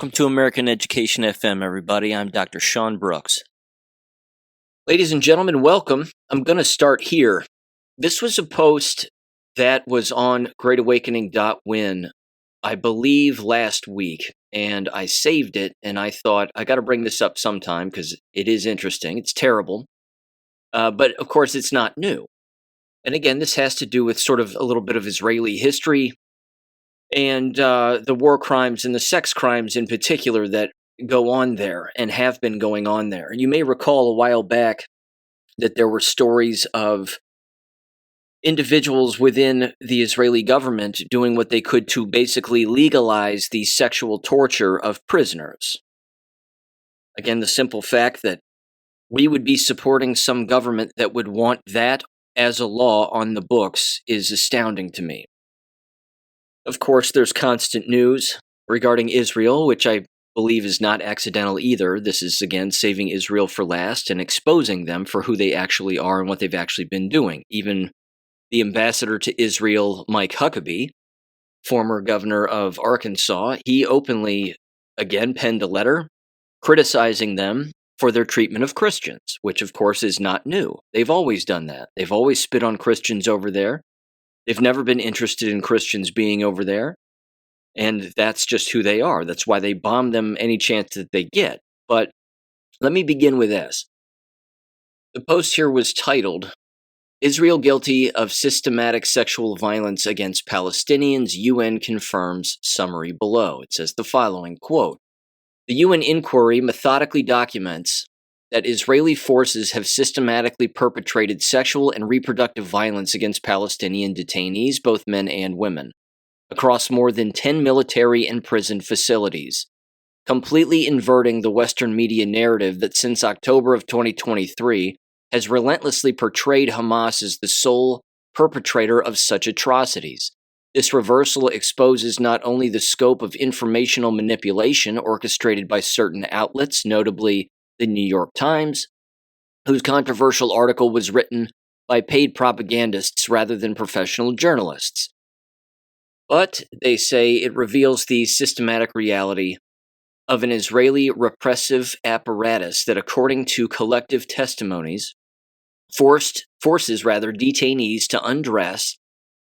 Welcome to American Education FM, everybody. I'm Dr. Sean Brooks. Ladies and gentlemen, welcome. I'm going to start here. This was a post that was on greatawakening.win, I believe, last week, and I saved it, and I thought, I got to bring this up sometime because it is interesting. It's terrible, but of course, it's not new. And again, this has to do with sort of a little bit of Israeli history and the war crimes and the sex crimes in particular that go on there and have been going on there. You may recall a while back that there were stories of individuals within the Israeli government doing what they could to basically legalize the sexual torture of prisoners. Again, the simple fact that we would be supporting some government that would want that as a law on the books is astounding to me. Of course, there's constant news regarding Israel, which I believe is not accidental either. This is, again, saving Israel for last and exposing them for who they actually are and what they've actually been doing. Even the ambassador to Israel, Mike Huckabee, former governor of Arkansas, he openly, again, penned a letter criticizing them for their treatment of Christians, which, of course, is not new. They've always done that. They've always spit on Christians over there. They've never been interested in Christians being over there, and that's just who they are. That's why they bomb them any chance that they get. But let me begin with this. The post here was titled, Israel Guilty of Systematic Sexual Violence Against Palestinians, UN Confirms Summary Below. It says the following, quote, the UN inquiry methodically documents that Israeli forces have systematically perpetrated sexual and reproductive violence against Palestinian detainees, both men and women, across more than 10 military and prison facilities, completely inverting the Western media narrative that since October of 2023 has relentlessly portrayed Hamas as the sole perpetrator of such atrocities. This reversal exposes not only the scope of informational manipulation orchestrated by certain outlets, notably the New York Times, whose controversial article was written by paid propagandists rather than professional journalists. But, they say, it reveals the systematic reality of an Israeli repressive apparatus that, according to collective testimonies, forces detainees to undress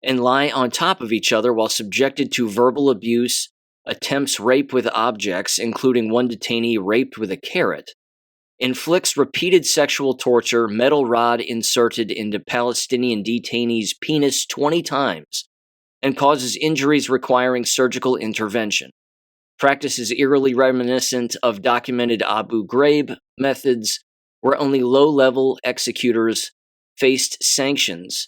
and lie on top of each other while subjected to verbal abuse, attempts rape with objects, including one detainee raped with a carrot, inflicts repeated sexual torture, metal rod inserted into Palestinian detainees' penis 20 times, and causes injuries requiring surgical intervention. Practices eerily reminiscent of documented Abu Ghraib methods, where only low-level executors faced sanctions,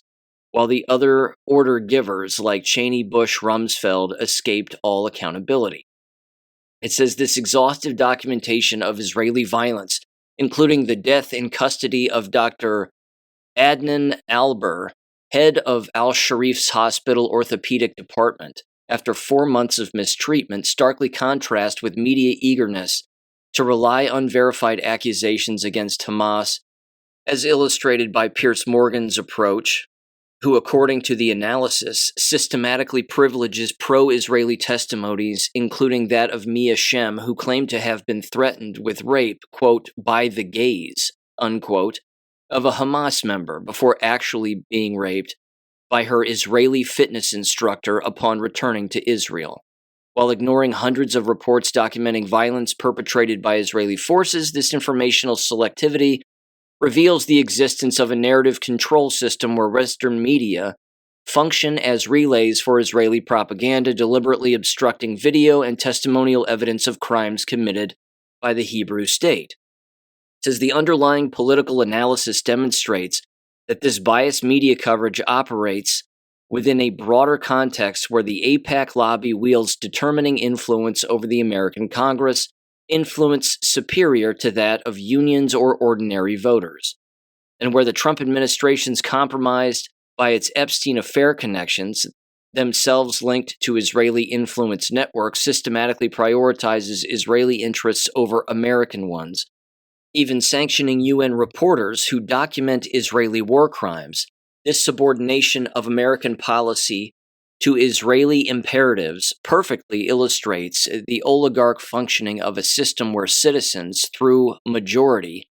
while the other order givers like Cheney, Bush, Rumsfeld escaped all accountability. It says this exhaustive documentation of Israeli violence, including the death in custody of Dr. Adnan Alber, head of Al-Sharif's hospital orthopedic department, after 4 months of mistreatment, starkly contrast with media eagerness to rely on verified accusations against Hamas, as illustrated by Piers Morgan's approach, who, according to the analysis, systematically privileges pro-Israeli testimonies, including that of Mia Shem, who claimed to have been threatened with rape, quote, by the gays, unquote, of a Hamas member before actually being raped by her Israeli fitness instructor upon returning to Israel. While ignoring hundreds of reports documenting violence perpetrated by Israeli forces, this informational selectivity reveals the existence of a narrative control system where Western media function as relays for Israeli propaganda, deliberately obstructing video and testimonial evidence of crimes committed by the Hebrew state. It says the underlying political analysis demonstrates that this biased media coverage operates within a broader context where the AIPAC lobby wields determining influence over the American Congress, influence superior to that of unions or ordinary voters, and where the Trump administration's compromised by its Epstein affair connections, themselves linked to Israeli influence networks, systematically prioritizes Israeli interests over American ones, even sanctioning UN reporters who document Israeli war crimes. This subordination of American policy to Israeli imperatives perfectly illustrates the oligarch functioning of a system where citizens, through majority,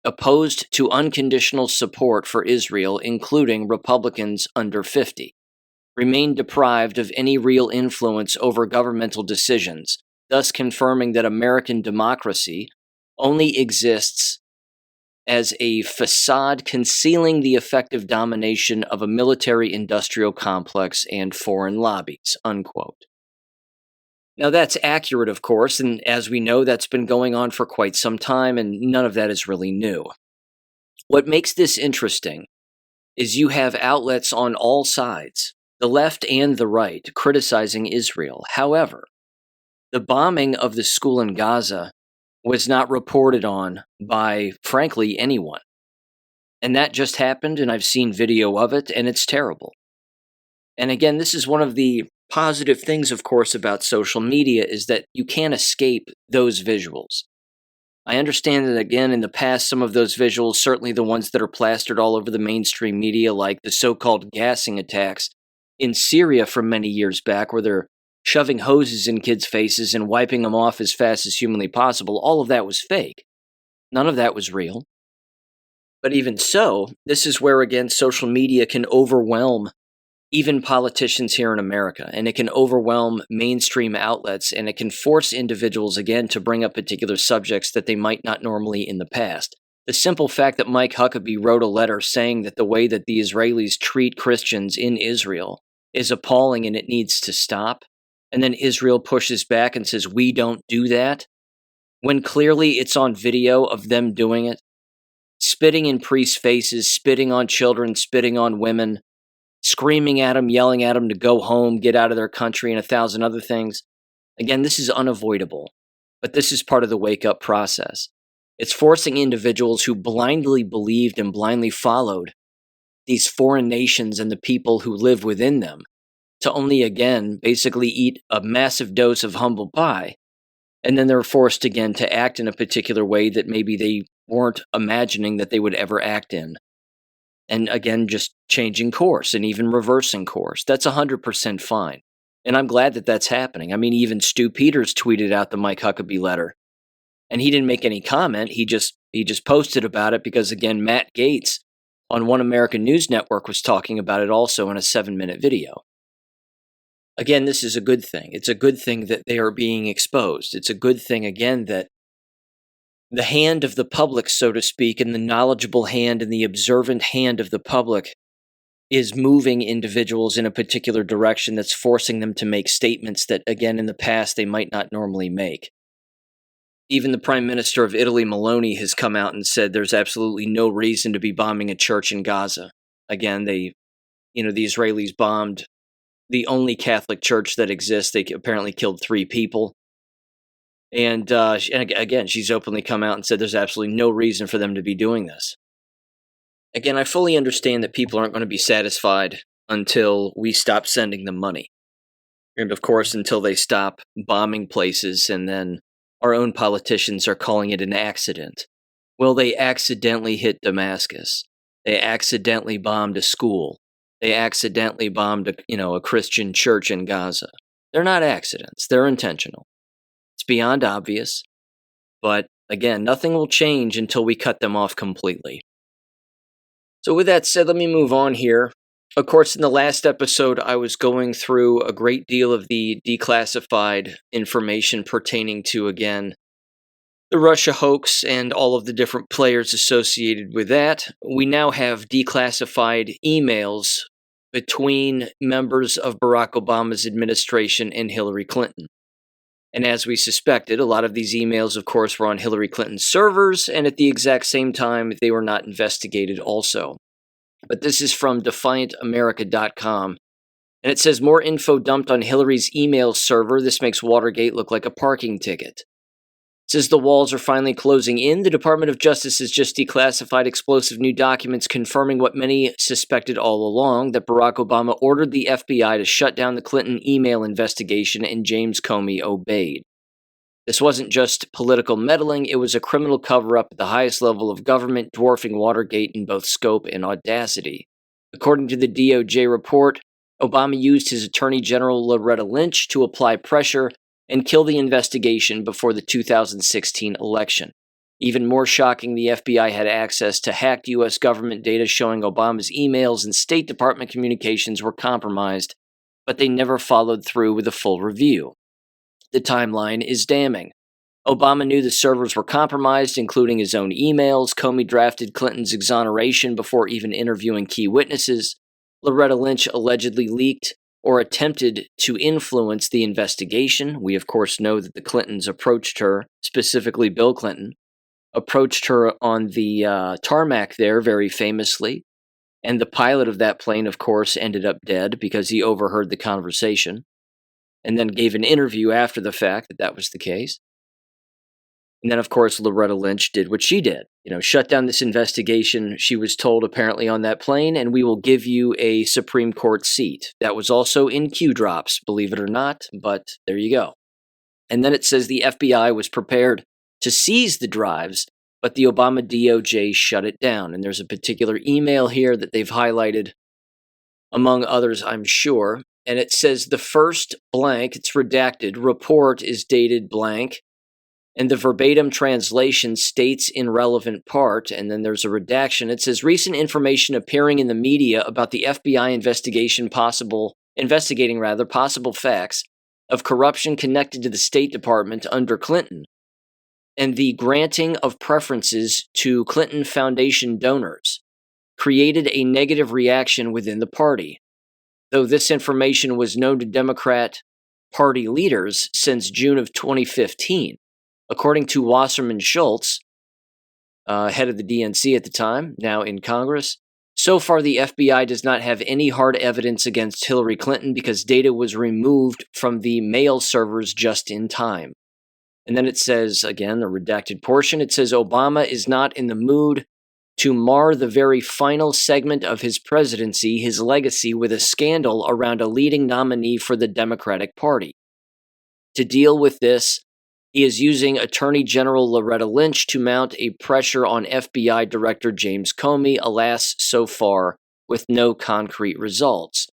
opposed to unconditional support for Israel, including Republicans under 50, remain deprived of any real influence over governmental decisions, thus confirming that American democracy only exists as a facade concealing the effective domination of a military-industrial complex and foreign lobbies, unquote. Now, that's accurate, of course, and as we know, that's been going on for quite some time, and none of that is really new. What makes this interesting is you have outlets on all sides, the left and the right, criticizing Israel. However, the bombing of the school in Gaza was not reported on by, frankly, anyone. And that just happened, and I've seen video of it, and it's terrible. And again, this is one of the positive things, of course, about social media, is that you can't escape those visuals. I understand that, again, in the past, some of those visuals, certainly the ones that are plastered all over the mainstream media, like the so-called gassing attacks in Syria from many years back, where they're shoving hoses in kids' faces and wiping them off as fast as humanly possible, all of that was fake. None of that was real. But even so, this is where, again, social media can overwhelm even politicians here in America, and it can overwhelm mainstream outlets, and it can force individuals, again, to bring up particular subjects that they might not normally in the past. The simple fact that Mike Huckabee wrote a letter saying that the way that the Israelis treat Christians in Israel is appalling and it needs to stop, and then Israel pushes back and says, we don't do that, when clearly it's on video of them doing it, spitting in priests' faces, spitting on children, spitting on women, screaming at them, yelling at them to go home, get out of their country, and 1,000 other things. Again, this is unavoidable, but this is part of the wake-up process. It's forcing individuals who blindly believed and blindly followed these foreign nations and the people who live within them to only, again, basically eat a massive dose of humble pie, and then they're forced again to act in a particular way that maybe they weren't imagining that they would ever act in. And again, just changing course and even reversing course. That's 100% fine. And I'm glad that that's happening. I mean, even Stu Peters tweeted out the Mike Huckabee letter. And he didn't make any comment. He just posted about it because, again, Matt Gaetz on One American News Network was talking about it also in a 7-minute video. Again, this is a good thing. It's a good thing that they are being exposed. It's a good thing, again, that the hand of the public, so to speak, and the knowledgeable hand and the observant hand of the public is moving individuals in a particular direction that's forcing them to make statements that, again, in the past they might not normally make. Even the Prime Minister of Italy, Meloni, has come out and said there's absolutely no reason to be bombing a church in Gaza. Again, the Israelis bombed the only Catholic church that exists. They apparently killed 3 people. And again, she's openly come out and said there's absolutely no reason for them to be doing this. Again, I fully understand that people aren't going to be satisfied until we stop sending them money. And of course, until they stop bombing places, and then our own politicians are calling it an accident. Well, they accidentally hit Damascus. They accidentally bombed a school. They accidentally bombed a Christian church in Gaza. They're not accidents. They're intentional. It's beyond obvious. But again, nothing will change until we cut them off completely. So with that said, let me move on here. Of course, in the last episode, I was going through a great deal of the declassified information pertaining to, again, the Russia hoax and all of the different players associated with that. We now have declassified emails between members of Barack Obama's administration and Hillary Clinton. And as we suspected, a lot of these emails, of course, were on Hillary Clinton's servers, and at the exact same time, they were not investigated also. But this is from DefiantAmerica.com, and it says, more info dumped on Hillary's email server. This makes Watergate look like a parking ticket. It says the walls are finally closing in. The Department of Justice has just declassified explosive new documents confirming what many suspected all along, that Barack Obama ordered the FBI to shut down the Clinton email investigation, and James Comey obeyed. This wasn't just political meddling, it was a criminal cover-up at the highest level of government, dwarfing Watergate in both scope and audacity. According to the DOJ report, Obama used his Attorney General Loretta Lynch to apply pressure and kill the investigation before the 2016 election. Even more shocking, the FBI had access to hacked U.S. government data showing Obama's emails and State Department communications were compromised, but they never followed through with a full review. The timeline is damning. Obama knew the servers were compromised, including his own emails. Comey drafted Clinton's exoneration before even interviewing key witnesses. Loretta Lynch allegedly leaked or attempted to influence the investigation. We, of course, know that the Clintons approached her, specifically Bill Clinton, approached her on the tarmac there very famously. And the pilot of that plane, of course, ended up dead because he overheard the conversation and then gave an interview after the fact that that was the case. And then, of course, Loretta Lynch did what she did, shut down this investigation. She was told apparently on that plane, and we will give you a Supreme Court seat. That was also in Q drops, believe it or not, but there you go. And then it says the FBI was prepared to seize the drives, but the Obama DOJ shut it down. And there's a particular email here that they've highlighted, among others, I'm sure. And it says the first blank, it's redacted, report is dated blank. And the verbatim translation states in relevant part, and then there's a redaction. It says recent information appearing in the media about the FBI investigating possible facts of corruption connected to the State Department under Clinton, and the granting of preferences to Clinton Foundation donors created a negative reaction within the party. Though this information was known to Democrat Party leaders since June of 2015. According to Wasserman Schultz, head of the DNC at the time, now in Congress, so far the FBI does not have any hard evidence against Hillary Clinton because data was removed from the mail servers just in time. And then it says, again, the redacted portion, it says Obama is not in the mood to mar the very final segment of his presidency, his legacy, with a scandal around a leading nominee for the Democratic Party. To deal with this, he is using Attorney General Loretta Lynch to mount a pressure on FBI Director James Comey, alas, so far, with no concrete results.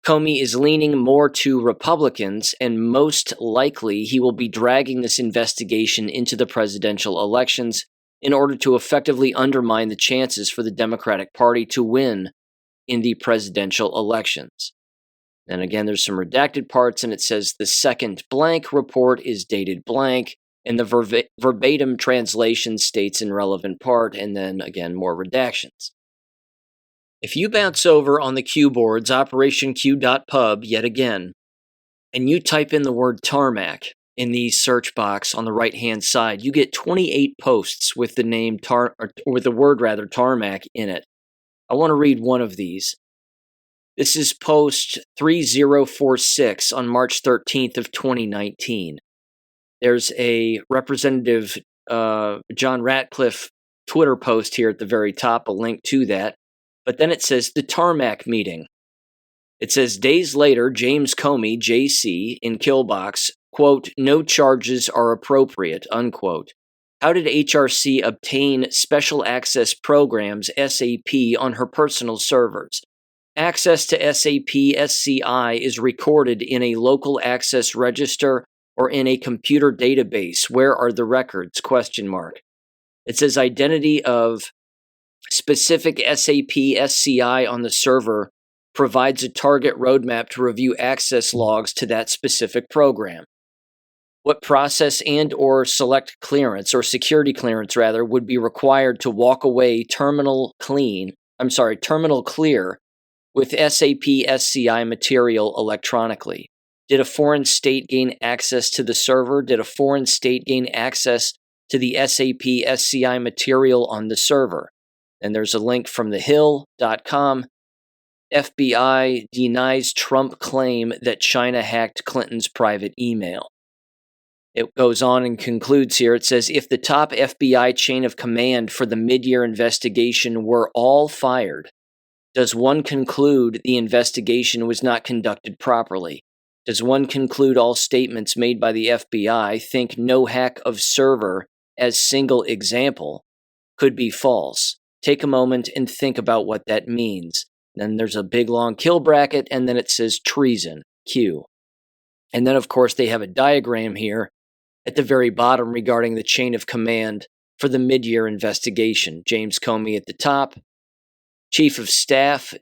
Comey is leaning more to Republicans, and most likely he will be dragging this investigation into the presidential elections in order to effectively undermine the chances for the Democratic Party to win in the presidential elections. And again, there's some redacted parts, and it says the second blank report is dated blank, and the verbatim translation states in relevant part, and then, again, more redactions. If you bounce over on the Q boards, operationq.pub, yet again, and you type in the word tarmac in the search box on the right-hand side, you get 28 posts with the name tarmac in it. I want to read one of these. This is post 3046 on March 13th of 2019. There's a Representative John Ratcliffe Twitter post here at the very top, a link to that. But then it says the tarmac meeting. It says days later, James Comey, JC, in Killbox, quote, no charges are appropriate, unquote. How did HRC obtain special access programs, SAP, on her personal servers? Access to SAP SCI is recorded in a local access register or in a computer database. Where are the records? Question mark. It says identity of specific SAP SCI on the server provides a target roadmap to review access logs to that specific program. What process and or select clearance or security clearance rather would be required to walk away terminal clear with SAP SCI material electronically? Did a foreign state gain access to the server? Did a foreign state gain access to the SAP SCI material on the server? And there's a link from thehill.com. FBI denies Trump claim that China hacked Clinton's private email. It goes on and concludes here. It says, if the top FBI chain of command for the mid-year investigation were all fired, does one conclude the investigation was not conducted properly? Does one conclude all statements made by the FBI think no hack of server as single example could be false? Take a moment and think about what that means. Then there's a big long kill bracket, and then it says treason, Q. And then, of course, they have a diagram here at the very bottom regarding the chain of command for the mid-year investigation. James Comey at the top, Chief of Staff,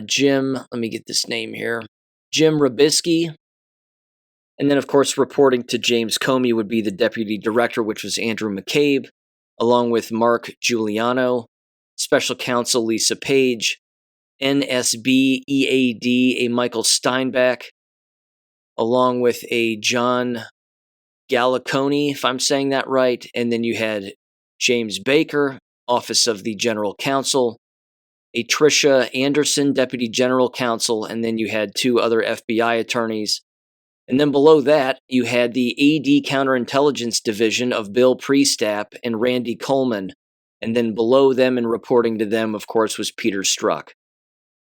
Jim, let me get this name here, Jim Robisky. And then, of course, reporting to James Comey would be the Deputy Director, which was Andrew McCabe, along with Mark Giuliano, Special Counsel Lisa Page, NSB EAD, a Michael Steinbach, along with a John Galliconi, if I'm saying that right. And then you had James Baker, Office of the General Counsel, a Tricia Anderson, Deputy General Counsel, and then you had 2 other FBI attorneys. And then below that, you had the AD Counterintelligence Division of Bill Priestap and Randy Coleman. And then below them and reporting to them, of course, was Peter Strzok,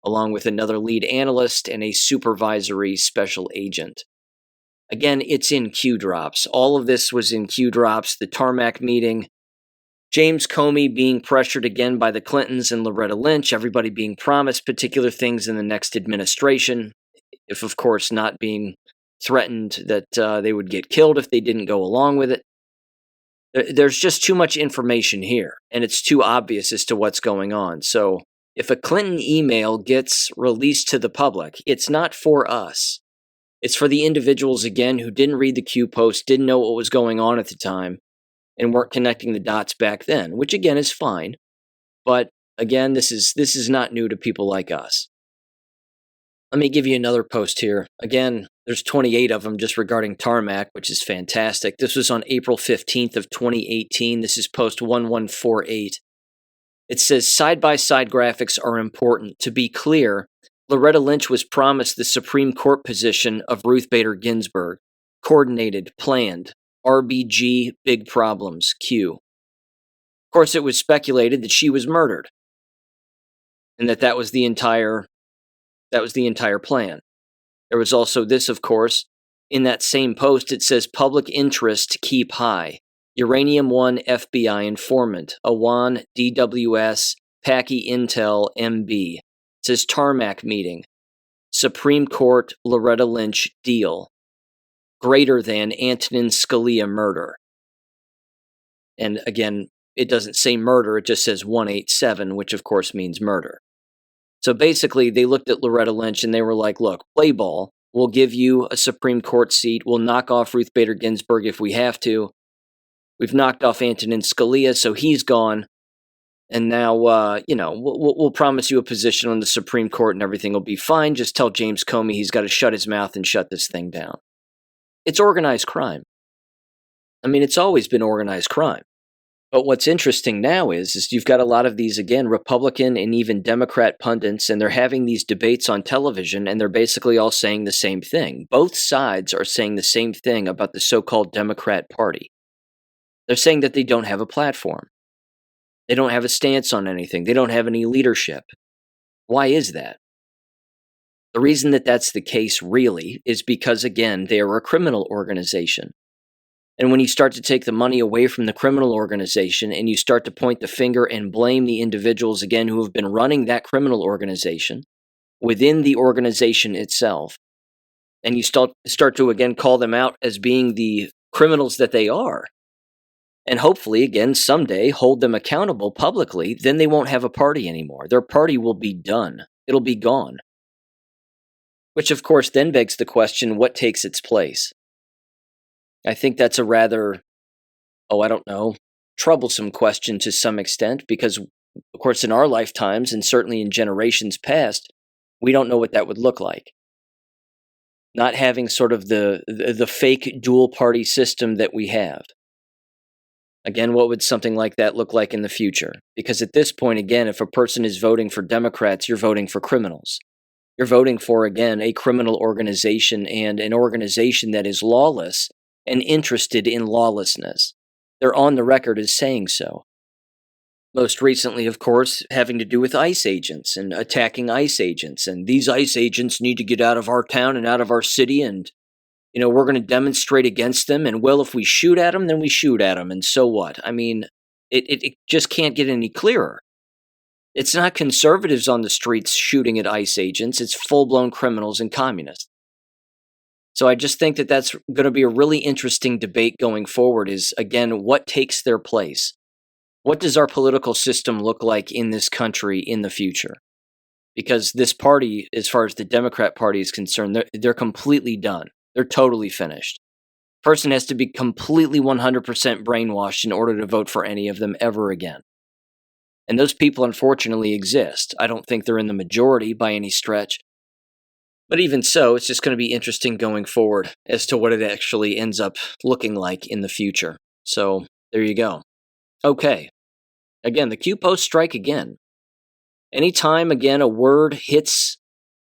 along with another lead analyst and a supervisory special agent. Again, it's in Q drops. All of this was in Q drops. The tarmac meeting, James Comey being pressured again by the Clintons and Loretta Lynch, everybody being promised particular things in the next administration, if of course not being threatened that they would get killed if they didn't go along with it. There's just too much information here, and it's too obvious as to what's going on. So if a Clinton email gets released to the public, it's not for us. It's for the individuals, again, who didn't read the Q post, didn't know what was going on at the time, and weren't connecting the dots back then, which again is fine. But again, this is not new to people like us. Let me give you another post here. Again, there's 28 of them just regarding tarmac, which is fantastic. This was on April 15th of 2018. This is post 1148. It says, side-by-side graphics are important. To be clear, Loretta Lynch was promised the Supreme Court position of Ruth Bader Ginsburg. Coordinated, planned. RBG, big problems, Q. Of course, it was speculated that she was murdered, and that was the entire plan. There was also this, of course, in that same post, it says public interest keep high. Uranium One FBI informant, Awan DWS, Packy Intel MB. It says tarmac meeting. Supreme Court Loretta Lynch deal. Greater than Antonin Scalia murder. And again, it doesn't say murder, it just says 187, which of course means murder. So basically, they looked at Loretta Lynch and they were like, look, play ball. We'll give you a Supreme Court seat. We'll knock off Ruth Bader Ginsburg if we have to. We've knocked off Antonin Scalia, so he's gone. And now, we'll promise you a position on the Supreme Court and everything will be fine. Just tell James Comey he's got to shut his mouth and shut this thing down. It's organized crime. I mean, it's always been organized crime. But what's interesting now is you've got a lot of these, again, Republican and even Democrat pundits, and they're having these debates on television, and they're basically all saying the same thing. Both sides are saying the same thing about the so-called Democrat Party. They're saying that they don't have a platform. They don't have a stance on anything. They don't have any leadership. Why is that? The reason that that's the case, really, is because, again, they are a criminal organization. And when you start to take the money away from the criminal organization and you start to point the finger and blame the individuals, again, who have been running that criminal organization within the organization itself, and you start to, again, call them out as being the criminals that they are, and hopefully, again, someday hold them accountable publicly, then they won't have a party anymore. Their party will be done. It'll be gone. Which, of course, then begs the question, what takes its place? I think that's a rather, troublesome question to some extent, because, of course, in our lifetimes, and certainly in generations past, we don't know what that would look like. Not having sort of the fake dual-party system that we have. Again, what would something like that look like in the future? Because at this point, again, if a person is voting for Democrats, you're voting for criminals. You're voting for, again, a criminal organization and an organization that is lawless and interested in lawlessness. They're on the record as saying so. Most recently, of course, having to do with ICE agents and attacking ICE agents. And these ICE agents need to get out of our town and out of our city, and we're going to demonstrate against them. And, well, if we shoot at them, then we shoot at them. And so what? I mean, it just can't get any clearer. It's not conservatives on the streets shooting at ICE agents. It's full-blown criminals and communists. So I just think that that's going to be a really interesting debate going forward is, again, what takes their place? What does our political system look like in this country in the future? Because this party, as far as the Democrat Party is concerned, they're completely done. They're totally finished. Person has to be completely 100% brainwashed in order to vote for any of them ever again. And those people, unfortunately, exist. I don't think they're in the majority by any stretch. But even so, it's just going to be interesting going forward as to what it actually ends up looking like in the future. So, there you go. Okay. Again, the Q posts strike again. Anytime, again, a word hits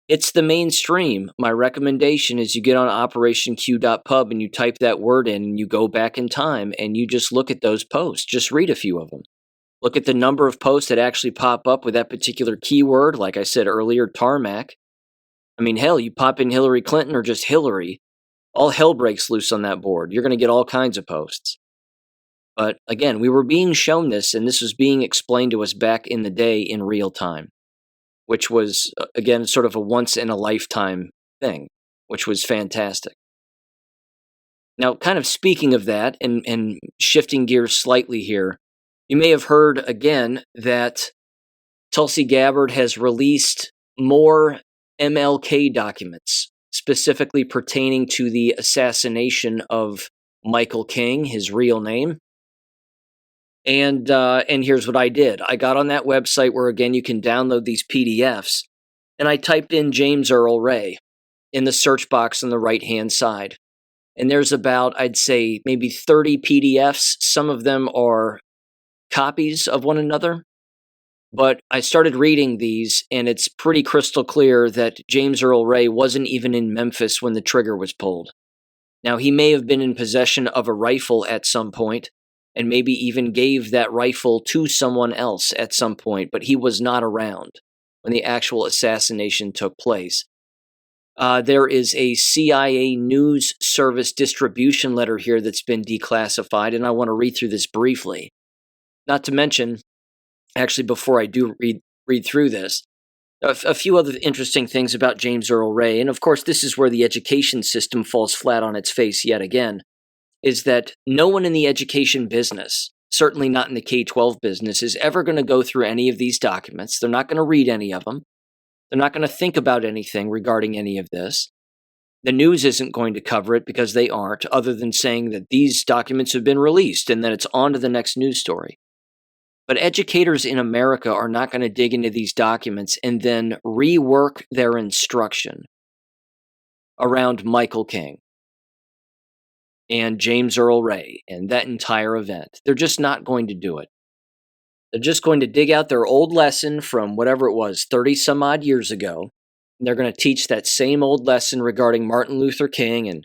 the mainstream, my recommendation is you get on operationq.pub and you type that word in and you go back in time and you just look at those posts. Just read a few of them. Look at the number of posts that actually pop up with that particular keyword. Like I said earlier, tarmac. I mean, hell, you pop in Hillary Clinton or just Hillary, all hell breaks loose on that board. You're going to get all kinds of posts. But again, we were being shown this, and this was being explained to us back in the day in real time, which was, again, sort of a once-in-a-lifetime thing, which was fantastic. Now, kind of speaking of that and shifting gears slightly here, you may have heard, again, that Tulsi Gabbard has released more MLK documents, specifically pertaining to the assassination of Michael King, his real name. And here's what I did. I got on that website where, again, you can download these PDFs, and I typed in James Earl Ray in the search box on the right-hand side. And there's about, I'd say, maybe 30 PDFs. Some of them are copies of one another. But I started reading these, and it's pretty crystal clear that James Earl Ray wasn't even in Memphis when the trigger was pulled. Now, he may have been in possession of a rifle at some point, and maybe even gave that rifle to someone else at some point, but he was not around when the actual assassination took place. There is a CIA news service distribution letter here that's been declassified, and I want to read through this briefly. Not to mention, actually, before I do read through this, a few other interesting things about James Earl Ray, and of course this is where the education system falls flat on its face yet again, is that no one in the education business, certainly not in the K-12 business, is ever going to go through any of these documents. They're not going to read any of them. They're not going to think about anything regarding any of this. The news isn't going to cover it because they aren't, other than saying that these documents have been released and then it's on to the next news story. But educators in America are not going to dig into these documents and then rework their instruction around Michael King and James Earl Ray and that entire event. They're just not going to do it. They're just going to dig out their old lesson from whatever it was, 30 some odd years ago. And they're going to teach that same old lesson regarding Martin Luther King and,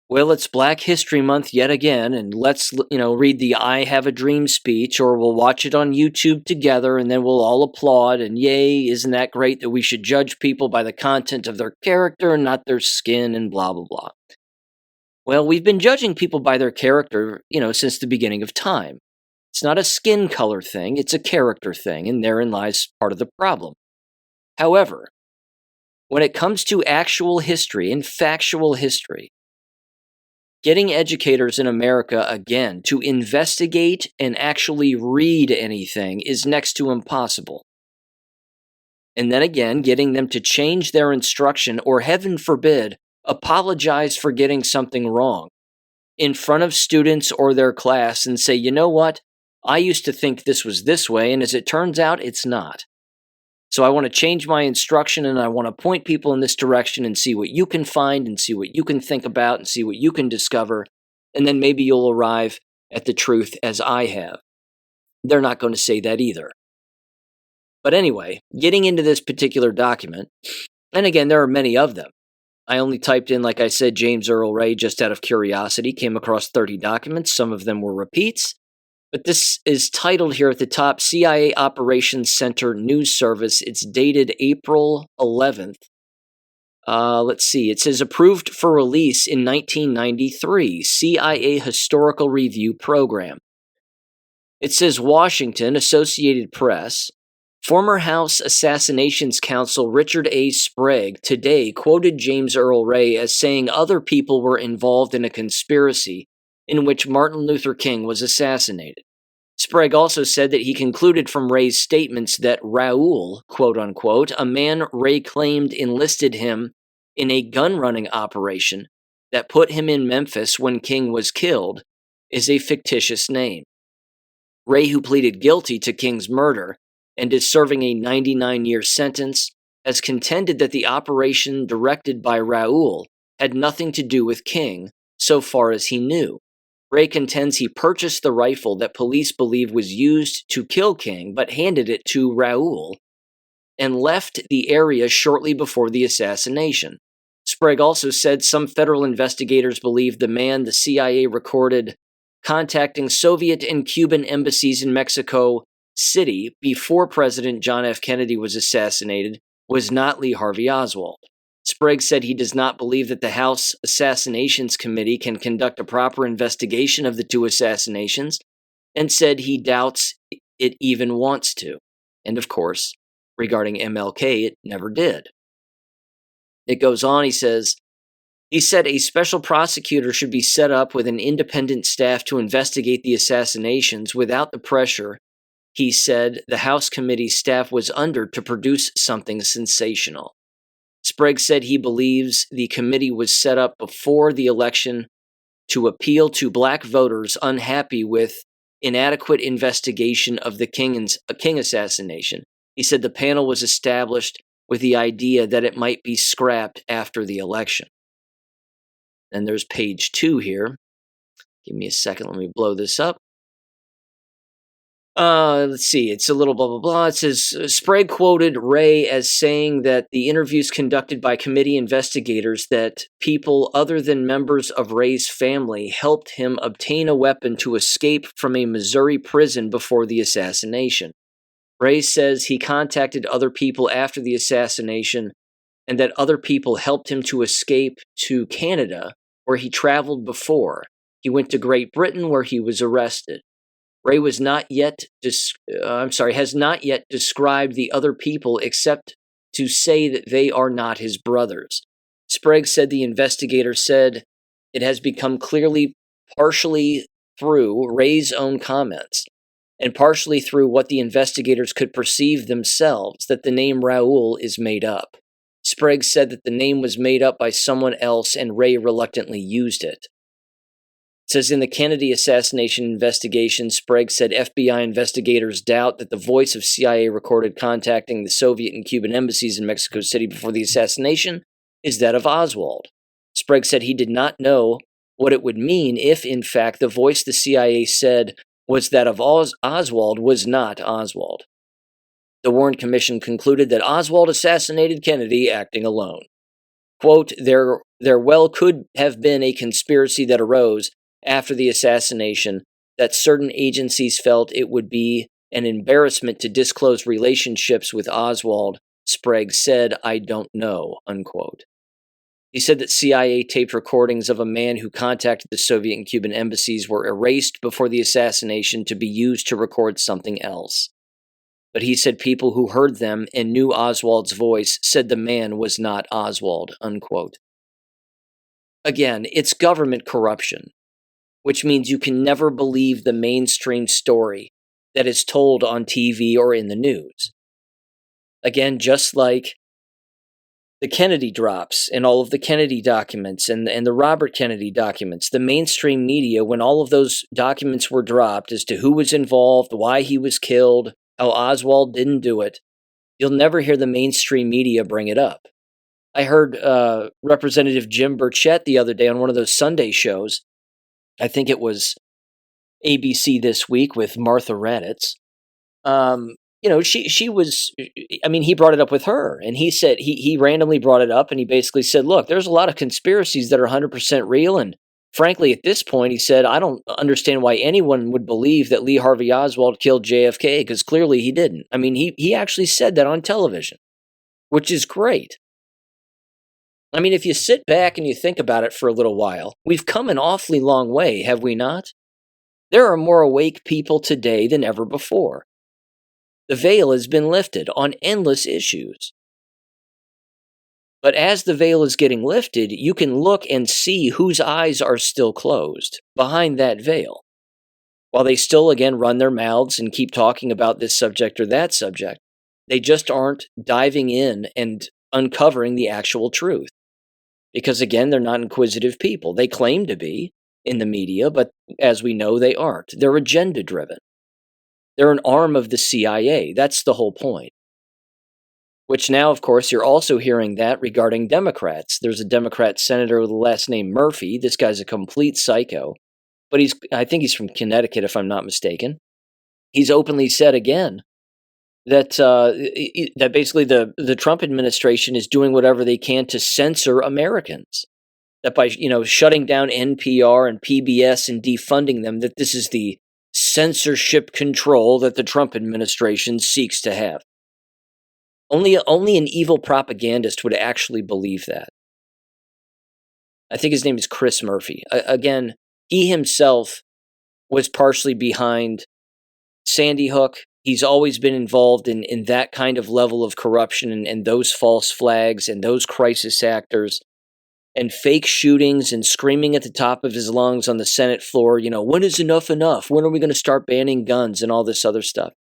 well, it's Black History Month yet again, and let's, read the I Have a Dream speech, or we'll watch it on YouTube together, and then we'll all applaud, and yay, isn't that great that we should judge people by the content of their character and not their skin, and blah, blah, blah. Well, we've been judging people by their character, since the beginning of time. It's not a skin color thing, it's a character thing, and therein lies part of the problem. However, when it comes to actual history and factual history, getting educators in America, again, to investigate and actually read anything is next to impossible. And then again, getting them to change their instruction, or heaven forbid, apologize for getting something wrong in front of students or their class and say, you know what, I used to think this was this way, and as it turns out, it's not. So I want to change my instruction, and I want to point people in this direction and see what you can find and see what you can think about and see what you can discover, and then maybe you'll arrive at the truth as I have. They're not going to say that either. But anyway, getting into this particular document, and again, there are many of them. I only typed in, like I said, James Earl Ray just out of curiosity, came across 30 documents. Some of them were repeats. But this is titled here at the top, CIA Operations Center News Service. It's dated April 11th. Let's see. It says, approved for release in 1993, CIA Historical Review Program. It says, Washington, Associated Press. Former House Assassinations Counsel Richard A. Sprague today quoted James Earl Ray as saying other people were involved in a conspiracy in which Martin Luther King was assassinated. Sprague also said that he concluded from Ray's statements that Raoul, quote unquote, a man Ray claimed enlisted him in a gun-running operation that put him in Memphis when King was killed, is a fictitious name. Ray, who pleaded guilty to King's murder and is serving a 99-year sentence, has contended that the operation directed by Raoul had nothing to do with King, so far as he knew. Ray contends he purchased the rifle that police believe was used to kill King, but handed it to Raoul and left the area shortly before the assassination. Sprague also said some federal investigators believe the man the CIA recorded contacting Soviet and Cuban embassies in Mexico City before President John F. Kennedy was assassinated was not Lee Harvey Oswald. Sprague said he does not believe that the House Assassinations Committee can conduct a proper investigation of the two assassinations, and said he doubts it even wants to. And of course, regarding MLK, it never did. It goes on, he said a special prosecutor should be set up with an independent staff to investigate the assassinations without the pressure, he said, the House committee staff was under to produce something sensational. Sprague said he believes the committee was set up before the election to appeal to black voters unhappy with inadequate investigation of the King assassination. He said the panel was established with the idea that it might be scrapped after the election. And there's page 2 here. Give me a second. Let me blow this up. Let's see. It's a little blah, blah, blah. It says, Sprague quoted Ray as saying that the interviews conducted by committee investigators that people other than members of Ray's family helped him obtain a weapon to escape from a Missouri prison before the assassination. Ray says he contacted other people after the assassination and that other people helped him to escape to Canada, where he traveled before. He went to Great Britain, where he was arrested. Ray has not yet described the other people except to say that they are not his brothers. Sprague said the investigator said it has become clearly partially through Ray's own comments and partially through what the investigators could perceive themselves that the name Raoul is made up. Sprague said that the name was made up by someone else and Ray reluctantly used it. It says in the Kennedy assassination investigation, Sprague said FBI investigators doubt that the voice of CIA recorded contacting the Soviet and Cuban embassies in Mexico City before the assassination is that of Oswald. Sprague said he did not know what it would mean if, in fact, the voice the CIA said was that of Oswald was not Oswald. The Warren Commission concluded that Oswald assassinated Kennedy acting alone. Quote, there well could have been a conspiracy that arose after the assassination that certain agencies felt it would be an embarrassment to disclose relationships with Oswald. Sprague said, I don't know, unquote. He said that CIA taped recordings of a man who contacted the Soviet and Cuban embassies were erased before the assassination to be used to record something else. But he said people who heard them and knew Oswald's voice said the man was not Oswald, unquote. Again, it's government corruption, which means you can never believe the mainstream story that is told on TV or in the news. Again, just like the Kennedy drops and all of the Kennedy documents and the Robert Kennedy documents, the mainstream media, when all of those documents were dropped as to who was involved, why he was killed, how Oswald didn't do it, you'll never hear the mainstream media bring it up. I heard Representative Jim Burchett the other day on one of those Sunday shows. I think it was ABC This Week with Martha Raddatz. She was, he brought it up with her, and he said, he randomly brought it up, and he basically said, look, there's a lot of conspiracies that are 100% real, and frankly, at this point, he said, I don't understand why anyone would believe that Lee Harvey Oswald killed JFK, because clearly he didn't. He actually said that on television, which is great. If you sit back and you think about it for a little while, we've come an awfully long way, have we not? There are more awake people today than ever before. The veil has been lifted on endless issues. But as the veil is getting lifted, you can look and see whose eyes are still closed behind that veil. While they still, again, run their mouths and keep talking about this subject or that subject, they just aren't diving in and uncovering the actual truth. Because, again, they're not inquisitive people. They claim to be in the media, but as we know, they aren't. They're agenda-driven. They're an arm of the CIA. That's the whole point. Which now, of course, you're also hearing that regarding Democrats. There's a Democrat senator with the last name Murphy. This guy's a complete psycho. But I think he's from Connecticut, if I'm not mistaken. He's openly said again that that basically the Trump administration is doing whatever they can to censor Americans. That by shutting down NPR and PBS and defunding them, that this is the censorship control that the Trump administration seeks to have. Only an evil propagandist would actually believe that. I think his name is Chris Murphy. Again, he himself was partially behind Sandy Hook. He's always been involved in that kind of level of corruption and those false flags and those crisis actors and fake shootings and screaming at the top of his lungs on the Senate floor, when is enough enough? When are we going to start banning guns and all this other stuff?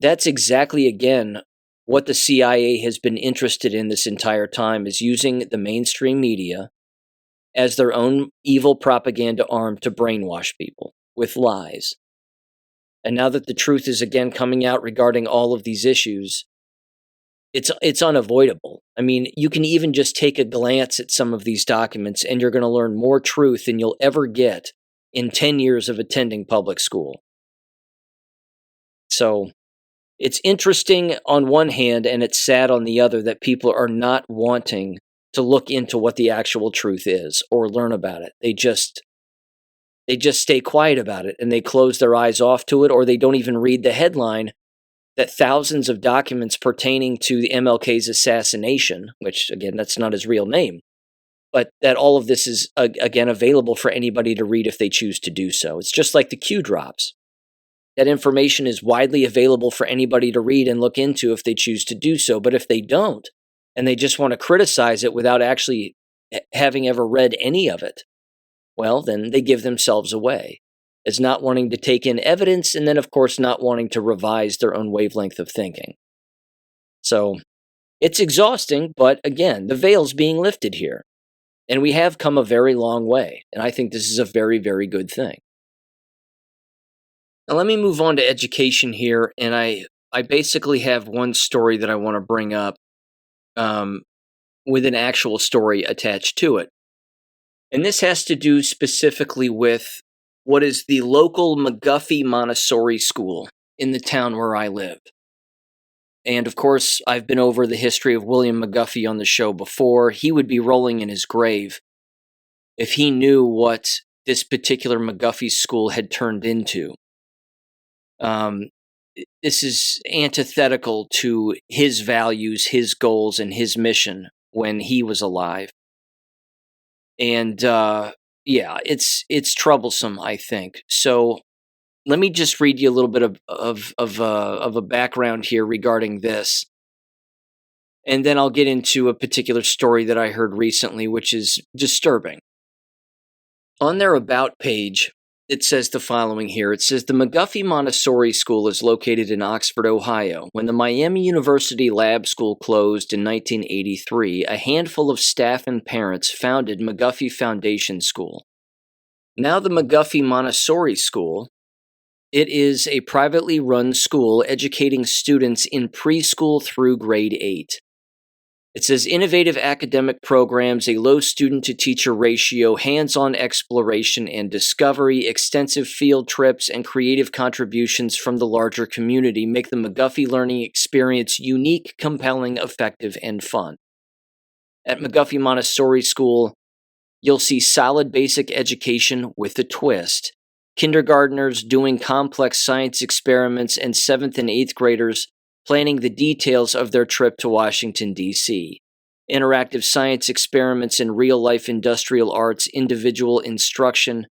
That's exactly, again, what the CIA has been interested in this entire time, is using the mainstream media as their own evil propaganda arm to brainwash people with lies. And now that the truth is again coming out regarding all of these issues, it's unavoidable. I mean, you can even just take a glance at some of these documents and you're going to learn more truth than you'll ever get in 10 years of attending public school. So it's interesting on one hand, and it's sad on the other that people are not wanting to look into what the actual truth is or learn about it. They just stay quiet about it and they close their eyes off to it, or they don't even read the headline that thousands of documents pertaining to the MLK's assassination, which again, that's not his real name, but that all of this is again available for anybody to read if they choose to do so. It's just like the Q drops. That information is widely available for anybody to read and look into if they choose to do so. But if they don't, and they just want to criticize it without actually having ever read any of it, well, then they give themselves away as not wanting to take in evidence, and then, of course, not wanting to revise their own wavelength of thinking. So it's exhausting, but again, the veil's being lifted here. And we have come a very long way. And I think this is a very, very good thing. Now, let me move on to education here, and I basically have one story that I want to bring up with an actual story attached to it. And this has to do specifically with what is the local McGuffey Montessori School in the town where I live. And, of course, I've been over the history of William McGuffey on the show before. He would be rolling in his grave if he knew what this particular McGuffey School had turned into. This is antithetical to his values, his goals, and his mission when he was alive. And it's troublesome, I think. So let me just read you a little bit of a background here regarding this, and then I'll get into a particular story that I heard recently, which is disturbing. On their About page, it says the following here. It says, the McGuffey Montessori School is located in Oxford, Ohio. When the Miami University Lab School closed in 1983, a handful of staff and parents founded McGuffey Foundation School. Now the McGuffey Montessori School, it is a privately run school educating students in preschool through grade 8. It says innovative academic programs, a low student-to-teacher ratio, hands-on exploration and discovery, extensive field trips, and creative contributions from the larger community make the McGuffey learning experience unique, compelling, effective, and fun. At McGuffey Montessori School, you'll see solid basic education with a twist. Kindergartners doing complex science experiments and 7th and 8th graders planning the details of their trip to Washington, D.C. Interactive science experiments in real-life industrial arts, individual instruction,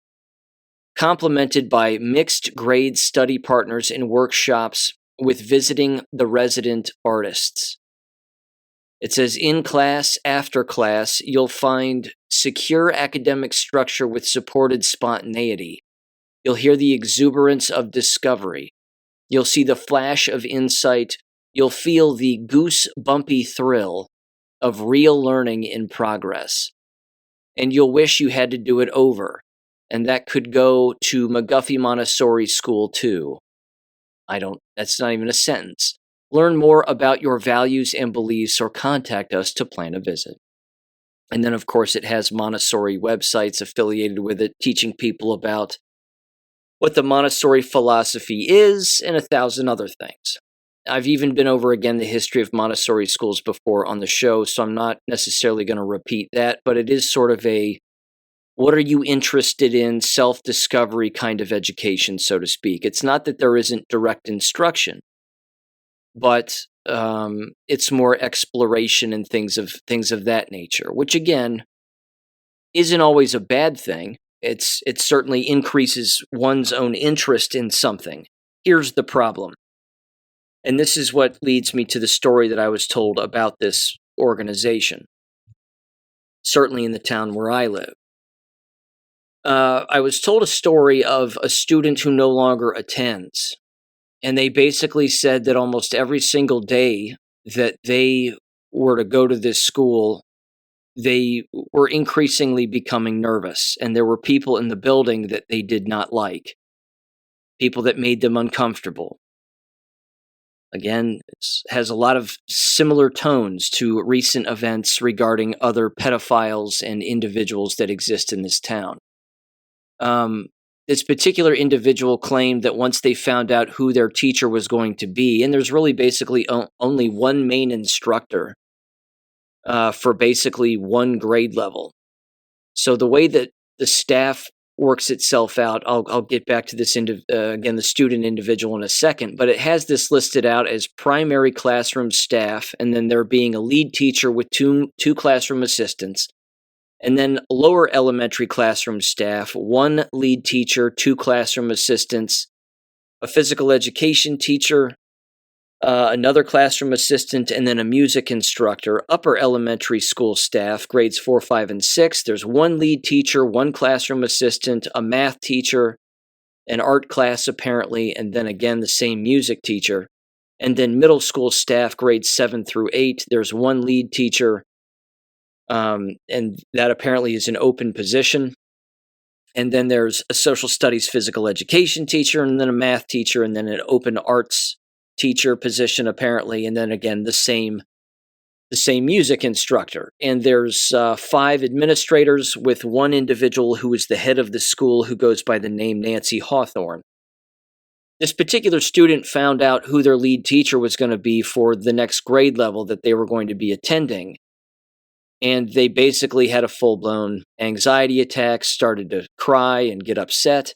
complemented by mixed grade study partners in workshops with visiting the resident artists. It says, in class, after class, you'll find secure academic structure with supported spontaneity. You'll hear the exuberance of discovery. You'll see the flash of insight. You'll feel the goose-bumpy thrill of real learning in progress. And you'll wish you had to do it over. And that could go to McGuffey Montessori School too. That's not even a sentence. Learn more about your values and beliefs or contact us to plan a visit. And then, of course, it has Montessori websites affiliated with it, teaching people about what the Montessori philosophy is and 1,000 other things. I've even been over again the history of Montessori schools before on the show, so I'm not necessarily going to repeat that, but it is sort of a what are you interested in, self-discovery kind of education, so to speak. It's not that there isn't direct instruction, but it's more exploration and things of that nature, which again isn't always a bad thing. It certainly increases one's own interest in something. Here's the problem. And this is what leads me to the story that I was told about this organization, certainly in the town where I live. I was told a story of a student who no longer attends. And they basically said that almost every single day that they were to go to this school, they were increasingly becoming nervous. And there were people in the building that they did not like, people that made them uncomfortable. Again, it has a lot of similar tones to recent events regarding other pedophiles and individuals that exist in this town. This particular individual claimed that once they found out who their teacher was going to be, and there's really basically only one main instructor for basically one grade level. So the way that the staff works itself out, I'll get back to this, again, the student individual in a second, but it has this listed out as primary classroom staff, and then there being a lead teacher with two classroom assistants, and then lower elementary classroom staff, one lead teacher, two classroom assistants, a physical education teacher, another classroom assistant, and then a music instructor. Upper elementary school staff, grades 4, 5, and 6. There's one lead teacher, one classroom assistant, a math teacher, an art class apparently, and then again the same music teacher. And then middle school staff, grades 7 through 8. There's one lead teacher, and that apparently is an open position. And then there's a social studies physical education teacher, and then a math teacher, and then an open arts teacher position apparently, and then again the same music instructor. And there's 5 administrators with one individual who is the head of the school who goes by the name Nancy Hawthorne. This particular student found out who their lead teacher was going to be for the next grade level that they were going to be attending. And they basically had a full-blown anxiety attack, started to cry and get upset.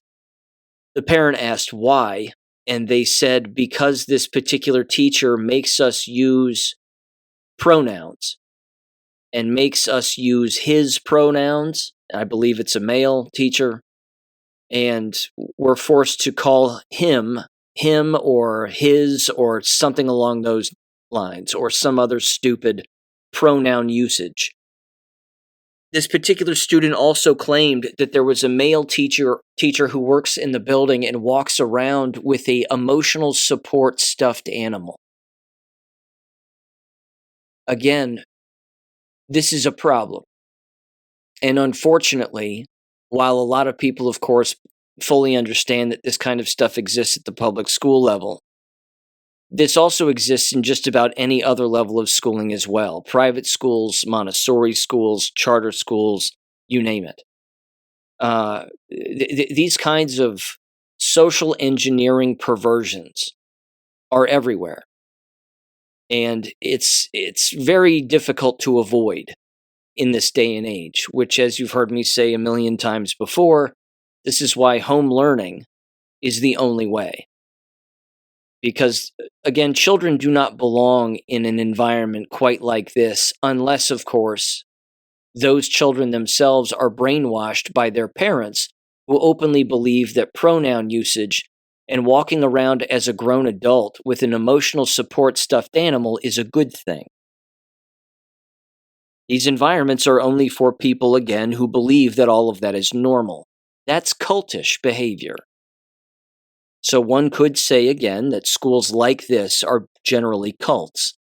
The parent asked why, and they said because this particular teacher makes us use pronouns and makes us use his pronouns. I believe it's a male teacher. And we're forced to call him or his or something along those lines, or some other stupid pronoun usage. This particular student also claimed that there was a male teacher who works in the building and walks around with a emotional support stuffed animal. Again, this is a problem. And unfortunately, while a lot of people, of course, fully understand that this kind of stuff exists at the public school level, this also exists in just about any other level of schooling as well. Private schools, Montessori schools, charter schools, you name it. These kinds of social engineering perversions are everywhere. And it's very difficult to avoid in this day and age, which, as you've heard me say a million times before, this is why home learning is the only way. Because, again, children do not belong in an environment quite like this unless, of course, those children themselves are brainwashed by their parents who openly believe that pronoun usage And walking around as a grown adult with an emotional support stuffed animal is a good thing. These environments are only for people, again, who believe that all of that is normal. That's cultish behavior. So one could say, again, that schools like this are generally cults.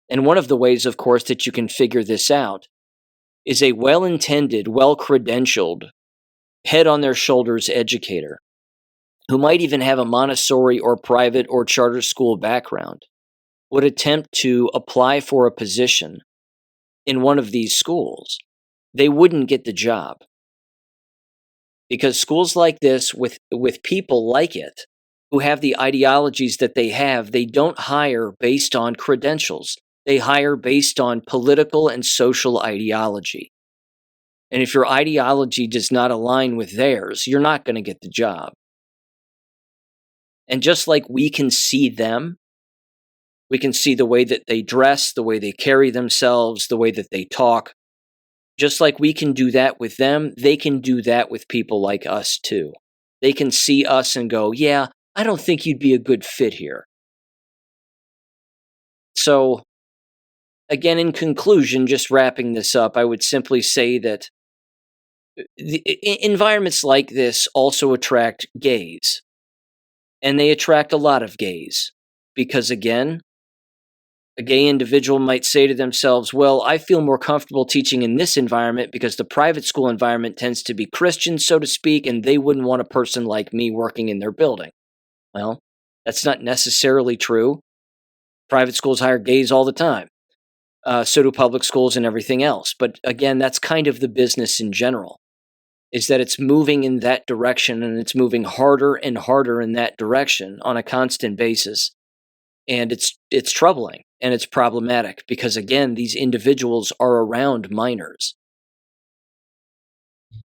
And one of the ways, of course, that you can figure this out is a well-intended, well-credentialed, head-on-their-shoulders educator who might even have a Montessori or private or charter school background would attempt to apply for a position in one of these schools. They wouldn't get the job. Because schools like this, with people like it, who have the ideologies that they don't hire based on credentials. They hire based on political and social ideology. And if your ideology does not align with theirs, you're not going to get the job. And just like we can see them, we can see the way that they dress, the way they carry themselves, the way that they talk. Just like we can do that with them, they can do that with people like us too. They can see us and go, yeah, I don't think you'd be a good fit here. So, again, in conclusion, just wrapping this up, I would simply say that environments like this also attract gays. And they attract a lot of gays. Because, again, a gay individual might say to themselves, well, I feel more comfortable teaching in this environment because the private school environment tends to be Christian, so to speak, and they wouldn't want a person like me working in their building. Well, that's not necessarily true. Private schools hire gays all the time. So do public schools and everything else. But again, that's kind of the business in general, is that it's moving in that direction, and it's moving harder and harder in that direction on a constant basis. And it's troubling and it's problematic because, again, these individuals are around minors.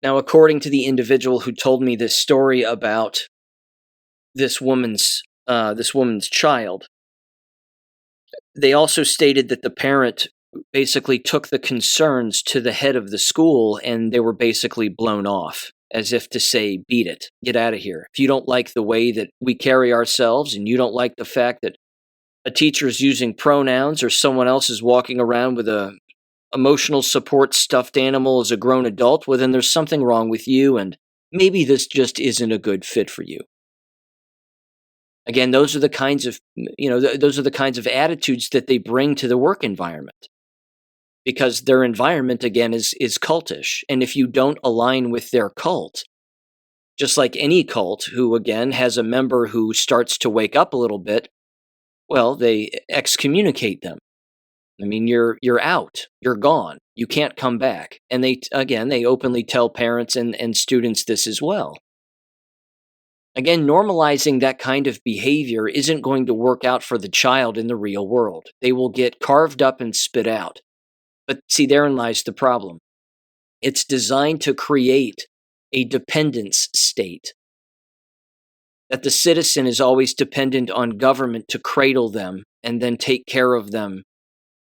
Now, according to the individual who told me this story about this woman's child, they also stated that the parent basically took the concerns to the head of the school and they were basically blown off, as if to say, beat it, get out of here. If you don't like the way that we carry ourselves and you don't like the fact that a teacher's using pronouns or someone else is walking around with a emotional support stuffed animal as a grown adult, well, then there's something wrong with you and maybe this just isn't a good fit for you. Again, those are the kinds of, those are the kinds of attitudes that they bring to the work environment, because their environment, again, is cultish. And if you don't align with their cult, just like any cult who, again, has a member who starts to wake up a little bit, well, they excommunicate them. I mean, you're out, you're gone, you can't come back. And they openly tell parents and students this as well. Again, normalizing that kind of behavior isn't going to work out for the child in the real world. They will get carved up and spit out. But see, therein lies the problem. It's designed to create a dependence state, that the citizen is always dependent on government to cradle them and then take care of them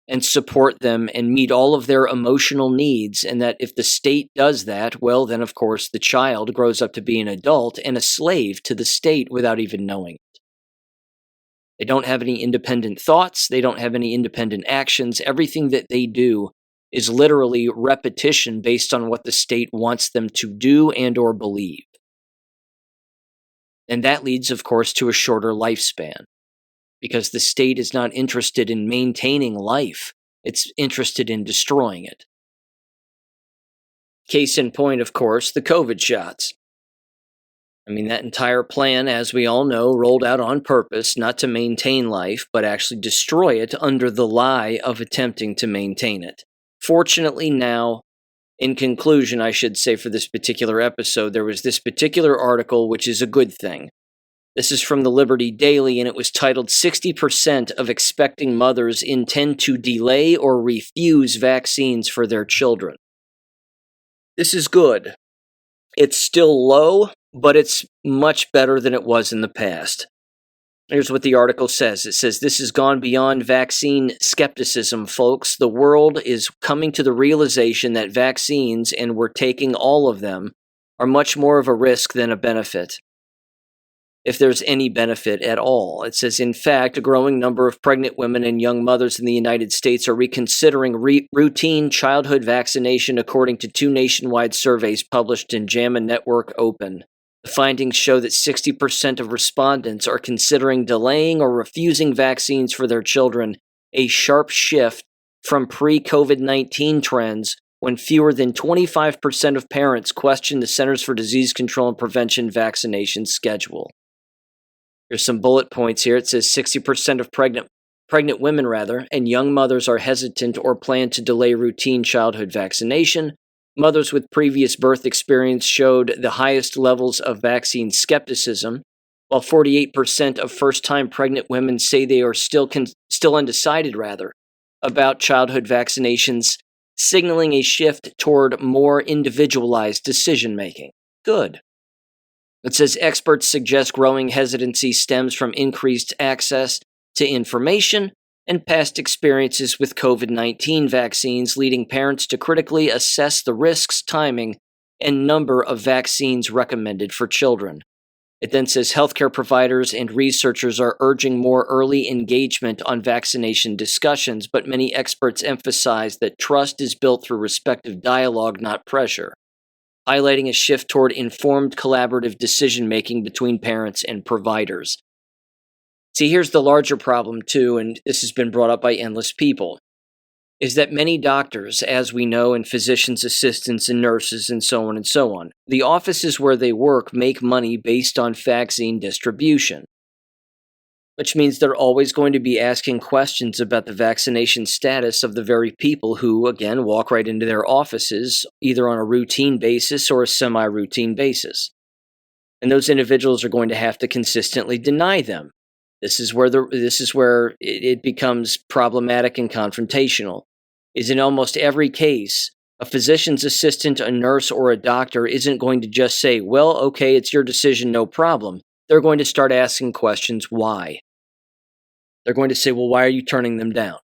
and support them and meet all of their emotional needs, and that if the state does that, well, then of course the child grows up to be an adult and a slave to the state without even knowing it. They don't have any independent thoughts, they don't have any independent actions. Everything that they do is literally repetition based on what the state wants them to do and or believe. And that leads, of course, to a shorter lifespan, because the state is not interested in maintaining life. It's interested in destroying it. Case in point, of course, the COVID shots. I mean, that entire plan, as we all know, rolled out on purpose, not to maintain life, but actually destroy it under the lie of attempting to maintain it. Fortunately now, in conclusion, I should say, for this particular episode, there was this particular article, which is a good thing. This is from the Liberty Daily, and it was titled, 60% of expecting mothers intend to delay or refuse vaccines for their children. This is good. It's still low, but it's much better than it was in the past. Here's what the article says. It says, this has gone beyond vaccine skepticism, folks. The world is coming to the realization that vaccines, and we're taking all of them, are much more of a risk than a benefit. if there's any benefit at all. It says, in fact, a growing number of pregnant women and young mothers in the United States are reconsidering routine childhood vaccination, according to 2 nationwide surveys published in JAMA Network Open. The findings show that 60% of respondents are considering delaying or refusing vaccines for their children, a sharp shift from pre-COVID-19 trends when fewer than 25% of parents question the Centers for Disease Control and Prevention vaccination schedule. Here's some bullet points here. It says 60% of pregnant women and young mothers are hesitant or plan to delay routine childhood vaccination. Mothers with previous birth experience showed the highest levels of vaccine skepticism, while 48% of first-time pregnant women say they are still undecided about childhood vaccinations, signaling a shift toward more individualized decision-making. Good. It says experts suggest growing hesitancy stems from increased access to information and past experiences with COVID-19 vaccines, leading parents to critically assess the risks, timing, and number of vaccines recommended for children. It then says healthcare providers and researchers are urging more early engagement on vaccination discussions, but many experts emphasize that trust is built through respectful dialogue, not pressure, highlighting a shift toward informed collaborative decision-making between parents and providers. See, here's the larger problem, too, and this has been brought up by endless people, is that many doctors, as we know, and physicians' assistants and nurses and so on, the offices where they work make money based on vaccine distribution, which means they're always going to be asking questions about the vaccination status of the very people who, again, walk right into their offices, either on a routine basis or a semi-routine basis. And those individuals are going to have to consistently deny them. This is where it becomes problematic and confrontational. Is in almost every case, a physician's assistant, a nurse, or a doctor isn't going to just say, well, okay, it's your decision, no problem. They're going to start asking questions, why? They're going to say, well, why are you turning them down?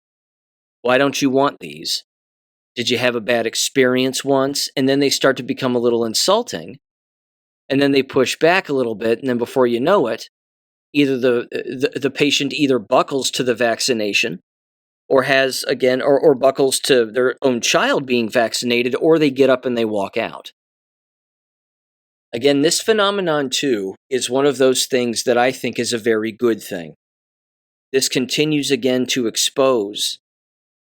Why don't you want these? Did you have a bad experience once? And then they start to become a little insulting. And then they push back a little bit, and then before you know it, either the patient either buckles to the vaccination or has, again, or buckles to their own child being vaccinated, or they get up and they walk out. Again, this phenomenon, too, is one of those things that I think is a very good thing. This continues, again, to expose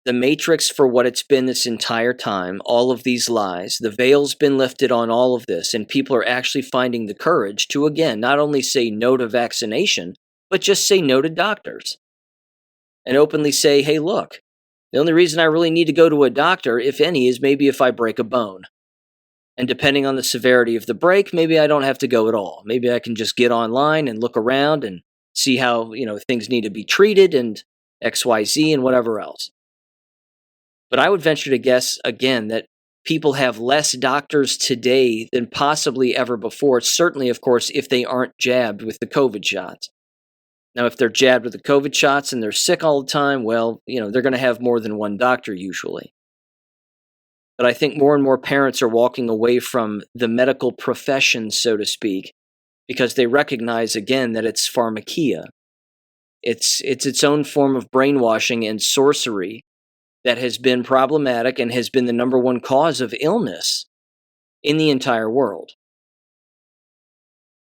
the matrix for what it's been this entire time, all of these lies. The veil's been lifted on all of this, and people are actually finding the courage to, again, not only say no to vaccination, but just say no to doctors. And openly say, hey, look, the only reason I really need to go to a doctor, if any, is maybe if I break a bone. And depending on the severity of the break, maybe I don't have to go at all. Maybe I can just get online and look around and see how, things need to be treated and XYZ and whatever else. But I would venture to guess, again, that people have less doctors today than possibly ever before. Certainly, of course, if they aren't jabbed with the COVID shots. Now, if they're jabbed with the COVID shots and they're sick all the time, well, they're going to have more than one doctor usually. But I think more and more parents are walking away from the medical profession, so to speak, because they recognize, again, that it's pharmakia. It's its own form of brainwashing and sorcery that has been problematic and has been the number one cause of illness in the entire world.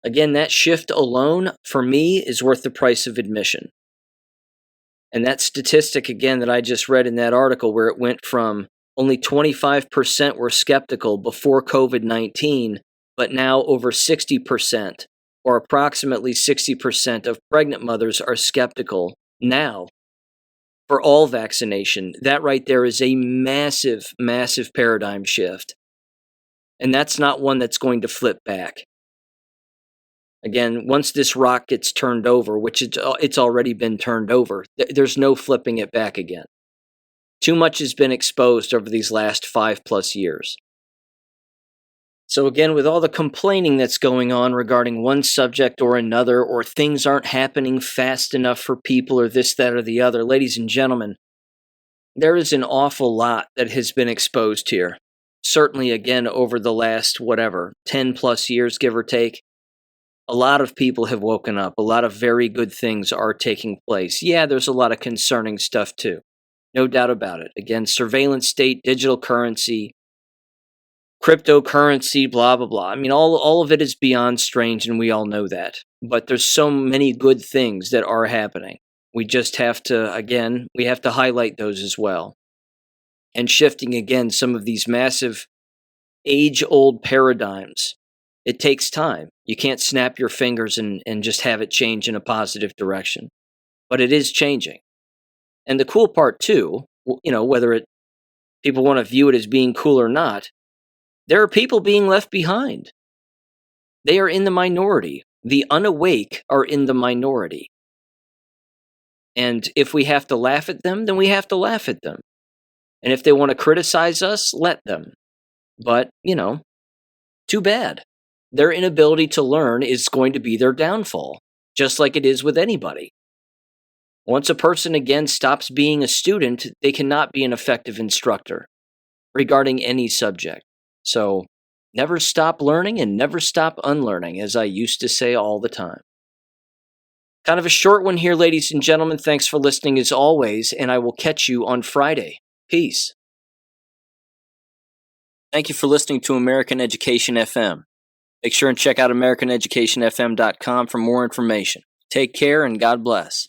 Again, that shift alone, for me, is worth the price of admission. And that statistic, again, that I just read in that article, where it went from only 25% were skeptical before COVID-19, but now over 60%, or approximately 60% of pregnant mothers are skeptical now for all vaccination. That right there is a massive, massive paradigm shift. And that's not one that's going to flip back. Again, once this rock gets turned over, which it's already been turned over, there's no flipping it back again. Too much has been exposed over these last 5+ years. So again, with all the complaining that's going on regarding one subject or another, or things aren't happening fast enough for people, or this, that, or the other, ladies and gentlemen, there is an awful lot that has been exposed here. Certainly, again, over the last, 10+ years, give or take. A lot of people have woken up. A lot of very good things are taking place. Yeah, there's a lot of concerning stuff too. No doubt about it. Again, surveillance state, digital currency, cryptocurrency, blah, blah, blah. I mean, all of it is beyond strange, and we all know that. But there's so many good things that are happening. We just have to, again, we have to highlight those as well. And shifting, again, some of these massive age-old paradigms. It takes time. You can't snap your fingers and just have it change in a positive direction. But it is changing. And the cool part, too, whether people want to view it as being cool or not, there are people being left behind. They are in the minority. The unawake are in the minority. And if we have to laugh at them, then we have to laugh at them. And if they want to criticize us, let them. But, too bad. Their inability to learn is going to be their downfall, just like it is with anybody. Once a person again stops being a student, they cannot be an effective instructor regarding any subject. So never stop learning and never stop unlearning, as I used to say all the time. Kind of a short one here, ladies and gentlemen. Thanks for listening as always, and I will catch you on Friday. Peace. Thank you for listening to American Education FM. Make sure and check out AmericanEducationFM.com for more information. Take care and God bless.